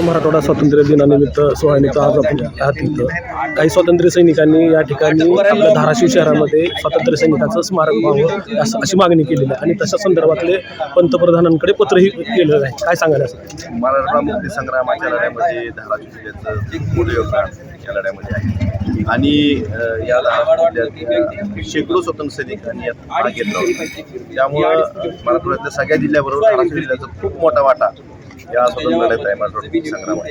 मराठवाडा स्वातंत्र्य दिनानिमित्त सोहळ्यानिमित्त आज आपण आहात इथं काही स्वातंत्र्य सैनिकांनी या ठिकाणी आपल्या धाराशिव शहरामध्ये स्वातंत्र्य सैनिकांचं स्मारक व्हावं अशी मागणी केलेली आहे आणि तशा संदर्भातले पंतप्रधानांकडे पत्रही केलेलं आहे. काय सांगायला असं? मराठा मुक्ती संग्रामाच्या लढ्यामध्ये धाराशिव जिल्ह्याचं मोठं योगदान या लढ्यामध्ये आहे आणि या लढ्यात शेकडो स्वतंत्र सैनिकांनी यात भाग घेतला होता. त्यामुळं मराठवाड्यातल्या सगळ्या जिल्ह्याबरोबर धाराशिव जिल्ह्याचा खूप मोठा वाटा या स्वातंत्र्य लढ्यात आहे मराठवाडा मुक्ती संग्रामात.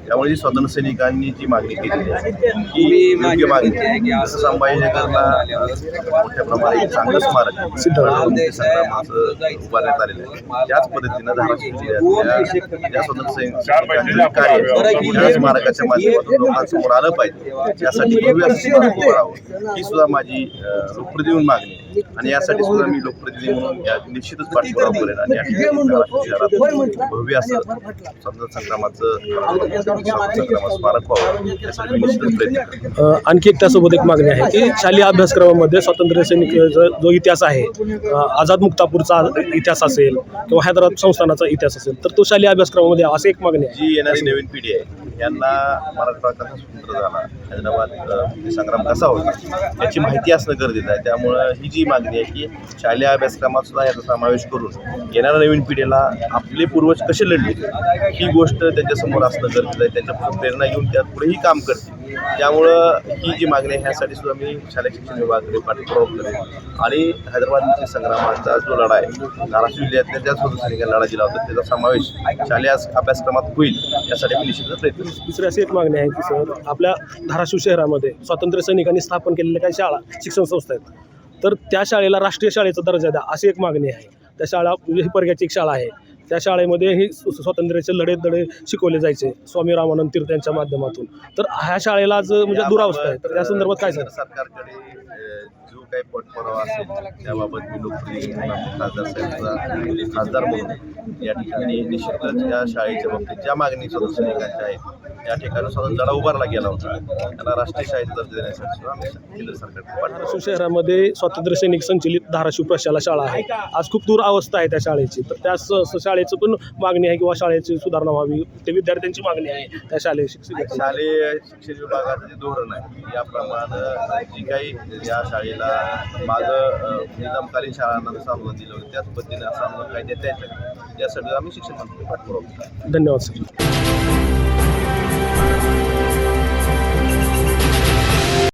त्यामुळे जी स्वातंत्र्य सैनिकांनी जी मागणी केलेली आहे ही योग्य मागणी आहे. जसं संभाजीनगरला मोठ्या प्रमाणात चांगलं स्मारक संग्रामाचं उभारण्यात आलेलं आहे, त्याच पद्धतीनं धाराशिव जिल्ह्यातल्या ज्या स्वातंत्र्य सैनिकांचं कार्य या स्मारकाच्या माध्यमातून लोकांसमोर आलं पाहिजे, यासाठी भव्य असं स्मारक उभारावं ही सुद्धा माझी लोकप्रतिनिधी मागणी आहे. आणि यासाठी सुद्धा मी लोकप्रतिनिधी म्हणून निश्चितच पाठपुरावा करेन आणि या ठिकाणी धाराशिव शहरात भव्य असं स्वातंत्र्य संग्रामाचं स्मारक व्हावं यासाठी मी निश्चितच प्रयत्न करेन. आणखी एक त्यासोबत एक मागणी आहे की शालेय अभ्यासक्रमामध्ये स्वातंत्र्य सैनिकाचा जो इतिहास आहे, आझाद मुक्तापूरचा इतिहास असेल किंवा हैदराबाद संस्थानाचा इतिहास असेल तर तो शालेय अभ्यासक्रमामध्ये अशी एक मागणी आहे. जी येणारी नवीन पिढी आहे यांना मराठवाडा कसा स्वतंत्र झाला, हैदराबाद मुक्ती संग्राम कसा होता याची माहिती असणं गरजेचं आहे. त्यामुळं ही जी मागणी आहे की शालेय अभ्यासक्रमात सुद्धा याचा समावेश करून येणाऱ्या नवीन पिढीला आपले पूर्वज कसे लढले ही गोष्ट त्यांच्यासमोर असणं गरजेचं आहे. त्यांच्यापासून प्रेरणा घेऊन त्यात पुढेही काम करतील. त्यामुळं ही जी मागणी आहे ह्यासाठी सुद्धा मी शालेय शिक्षण विभागाकडे पाठपुरावा करेन आणि हैदराबाद मुक्ती संग्रामाचा जो लढा आहे धाराशिव जिल्ह्यातल्या ज्या स्वातंत्र्य सैनिकांनी लढा दिला होता त्याचा समावेश शालेय अभ्यासक्रमात होईल यासाठी मी निश्चितच प्रयत्न करेन. दुसरी अशी एक मागणी आहे की सर, आपल्या धाराशिव शहरामध्ये स्वातंत्र्य सैनिकांनी स्थापन केलेल्या काही शाळा शिक्षण संस्था आहेत, तर त्या शाळेला राष्ट्रीय शाळेचा दर्जा द्या अशी एक मागणी आहे. त्या शाळा म्हणजे ही परग्याची एक शाळा आहे, त्या शाळेमध्ये हे स्वातंत्र्याचे लढे शिकवले जायचे स्वामी रामानंद तीर्थ यांच्या माध्यमातून. तर ह्या शाळेला आज म्हणजे दुरावस्था आहे, तर त्या संदर्भात काय सांगा? सरकारकडे जो काही पाठपुरावा असेल त्याबाबत मी लोकप्रतिनिधी म्हणून खासदार साहेबांचा खासदार म्हणून या ठिकाणी निश्चितच या शाळेच्या बाबतीत ज्या मागणी स्वातंत्र्य सैनिकांच्या आहेत या ठिकाणी स्वातंत्र्य लढा उभारला गेला होता त्यांना राष्ट्रीय शाळेचा दर्जा देण्यासाठी सुद्धा आम्ही केंद्र सरकारकडे धाराशिव शहरामध्ये स्वातंत्र्य सैनिक संचलित धाराशिव प्रशाला शाळा आहे. आज खूप दूर अवस्था आहे त्या शाळेची, तर त्या शाळेचं पण मागणी आहे किंवा शाळेची सुधारणा व्हावी ते विद्यार्थ्यांची मागणी आहे. त्या शालेय शिक्षण विभागाचं जे धोरण आहे याप्रमाणे जी काही या शाळेला मागं निजामकालीन शाळांना अनुदान दिलं होतं त्याच पद्धतीने असं अनुदान काय देता येतं यासाठी आम्ही शिक्षण मंत्री पाठपुरावा. धन्यवाद सर.